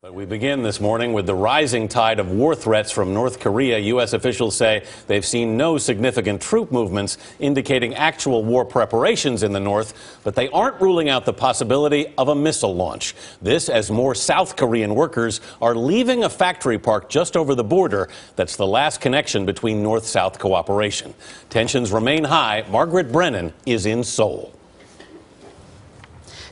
But we begin this morning with the rising tide of war threats from North Korea. U.S. officials say they've seen no significant troop movements indicating actual war preparations in the north, but they aren't ruling out the possibility of a missile launch. This as more South Korean workers are leaving a factory park just over the border that's the last connection between North-South cooperation. Tensions remain high. Margaret Brennan is in Seoul.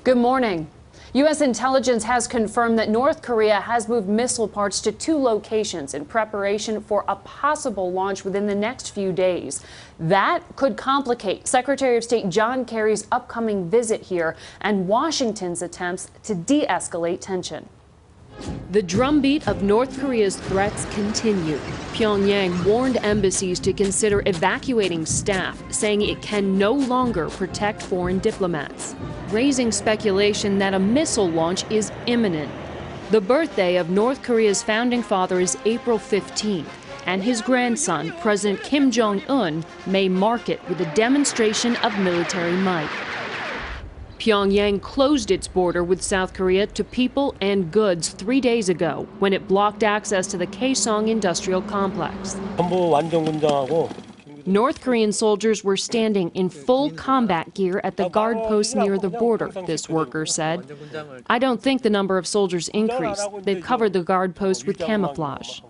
Good morning. U.S. intelligence has confirmed that North Korea has moved missile parts to 2 locations in preparation for a possible launch within the next few days. That could complicate Secretary of State John Kerry's upcoming visit here and Washington's attempts to de-escalate tension. The drumbeat of North Korea's threats continued. Pyongyang warned embassies to consider evacuating staff, saying it can no longer protect foreign diplomats, raising speculation that a missile launch is imminent. The birthday of North Korea's founding father is April 15th, and his grandson, President Kim Jong-un, may mark it with a demonstration of military might. Pyongyang closed its border with South Korea to people and goods 3 days ago when it blocked access to the Kaesong industrial complex. North Korean soldiers were standing in full combat gear at the guard post near the border, this worker said. I don't think the number of soldiers increased. They've covered the guard post with camouflage.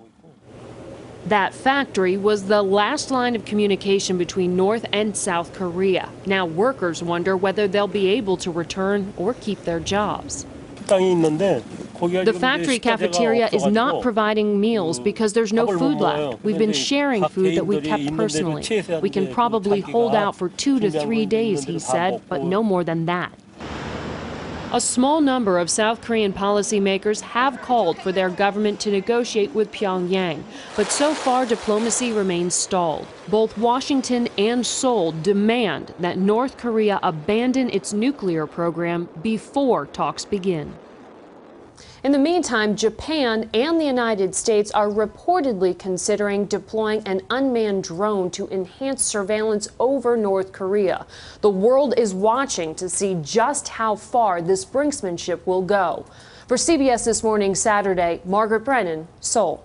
That factory was the last line of communication between North and South Korea. Now workers wonder whether they'll be able to return or keep their jobs. The factory cafeteria is not providing meals because there's no food left. We've been sharing food that we kept personally. We can probably hold out for 2 to 3 days, he said, but no more than that. A small number of South Korean policymakers have called for their government to negotiate with Pyongyang, but so far diplomacy remains stalled. Both Washington and Seoul demand that North Korea abandon its nuclear program before talks begin. In the meantime, Japan and the United States are reportedly considering deploying an unmanned drone to enhance surveillance over North Korea. The world is watching to see just how far this brinksmanship will go. For CBS This Morning Saturday, Margaret Brennan, Seoul.